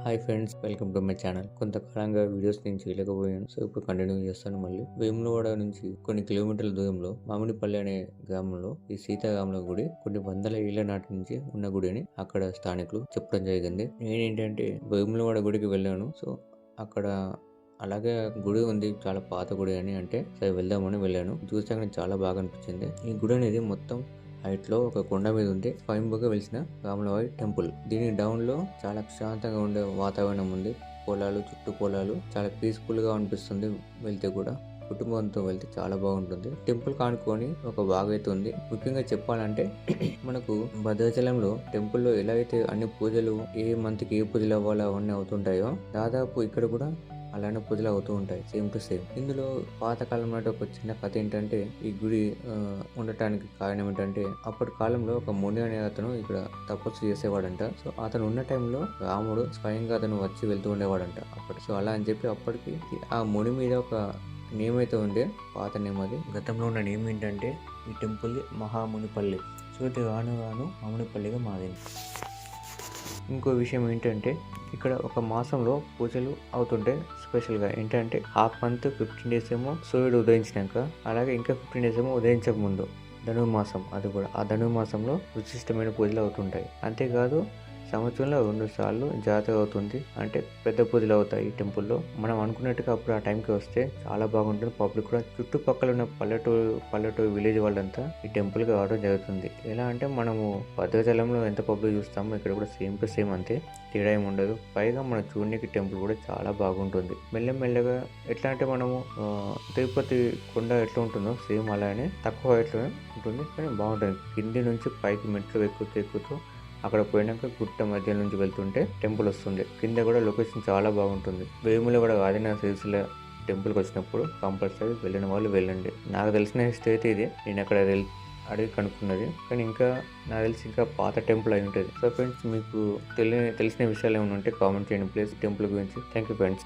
Hi friends, welcome to my channel. కొంతకాలంగా videos నేను చేయలేకపోయాను. సో ఇప్పుడు కంటిన్యూ చేస్తాను. మళ్ళీ వేములవాడ నుంచి కొన్ని కిలోమీటర్ల దూరంలో మామిడిపల్లి అనే గ్రామంలో ఈ సీతారాముల గుడి కొన్ని వందల ఏళ్ల నాటి నుంచి ఉన్న గుడి అని అక్కడ స్థానికులు చెప్పడం జరిగింది. నేనేంటంటే వేములవాడ గుడికి వెళ్ళాను. సో అక్కడ అలాగే గుడి ఉంది, చాలా పాత గుడి అని అంటే సరే వెళ్దామని వెళ్ళాను. చూసాక చాలా బాగా అనిపించింది. ఈ గుడి అనేది మొత్తం హైట్ లో ఒక కొండ మీద ఉంది. స్వయంభూగా వెలిసిన రాములవారి టెంపుల్. దీని డౌన్ లో చాలా ప్రశాంతంగా ఉండే వాతావరణం ఉంది. పొలాలు, చుట్టూ పొలాలు, చాలా పీస్ఫుల్ గా అనిపిస్తుంది. వెళ్తే కూడా కుటుంబంతో వెళ్తే చాలా బాగుంటుంది. టెంపుల్ కానుకొని ఒక బాగైతే ఉంది. ముఖ్యంగా చెప్పాలంటే మనకు భద్రాచలంలో టెంపుల్లో ఎలా అయితే అన్ని పూజలు ఏ మంత్ కి ఏ పూజలు అవ్వాలో అవన్నీ అవుతుంటాయో దాదాపు ఇక్కడ కూడా అలానే పూజలు అవుతూ ఉంటాయి. Same to same. ఇందులో పాతకాలం నాటి ఒక చిన్న కథ ఏంటంటే ఈ గుడి ఉండటానికి కారణం ఏంటంటే అప్పటి కాలంలో ఒక ముని అనే అతను ఇక్కడ తపస్సు చేసేవాడంట. సో అతను ఉన్న టైంలో రాముడు స్వయంగా అతను వచ్చి వెళ్తూ ఉండేవాడంట అప్పటి. సో అలా అని చెప్పి అప్పటికి ఆ ముని మీద ఒక నేమ్ అయితే ఉండే, పాత నేమ్. అది గతంలో ఉన్న నేమ్ ఏంటంటే ఈ టెంపుల్ మహామునిపల్లి. సో ఇది రాను రాను మామిడిపల్లిగా మారింది. ఇంకో విషయం ఏంటంటే ఇక్కడ ఒక మాసంలో పూజలు అవుతుంటే స్పెషల్గా ఏంటంటే హాఫ్ మంత్ 15 days ఏమో సూర్యుడు ఉదయించినాక, అలాగే ఇంకా 15 days ఏమో ఉదయించక ముందు ధనుర్మాసం. అది కూడా ఆ ధనుర్మాసంలో విశిష్టమైన పూజలు అవుతుంటాయి. అంతేకాదు సంవత్సరంలో 2 సార్లు జాతర అవుతుంది. అంటే పెద్ద పూజలు అవుతాయి ఈ టెంపుల్లో. మనం అనుకున్నట్టుగా అప్పుడు ఆ టైంకి వస్తే చాలా బాగుంటుంది. పబ్లిక్ కూడా చుట్టుపక్కల ఉన్న పల్లెటూరు విలేజ్ వాళ్ళంతా ఈ టెంపుల్కి రావడం జరుగుతుంది. ఎలా అంటే మనము భద్రాచలంలో ఎంత పబ్లిక్ చూస్తామో ఇక్కడ కూడా సేమ్ టు సేమ్ అంతే, తేడా ఏమి ఉండదు. పైగా మన చూడనికి టెంపుల్ కూడా చాలా బాగుంటుంది. మెల్లమెల్లగా ఎట్లా అంటే మనము తిరుపతి కొండ ఎట్లా ఉంటుందో సేమ్ అలానే తక్కువ హైట్లో ఉంటుంది, కానీ బాగుంటుంది. కింది నుంచి పైకి మెట్లు ఎక్కుతూ అక్కడ పోయినాక గుట్ట మధ్య నుంచి వెళ్తుంటే టెంపుల్ వస్తుంది. కింద కూడా లొకేషన్ చాలా బాగుంటుంది. వేములవాడ ఆదినాథ సిరిసిల్ల టెంపుల్కి వచ్చినప్పుడు కంపల్సరీ వెళ్ళిన వాళ్ళు వెళ్ళండి. నాకు తెలిసిన హిస్టరీ అయితే ఇది. నేను అక్కడ అడిగి కనుక్కున్నది, కానీ ఇంకా నాకు తెలిసి ఇంకా పాత టెంపుల్ అయి ఉంటుంది. సో ఫ్రెండ్స్, మీకు తెలిసిన విషయాలు ఏమైనా ఉంటే కామెంట్ చేయండి ప్లీజ్ టెంపుల్ గురించి. Thank you friends.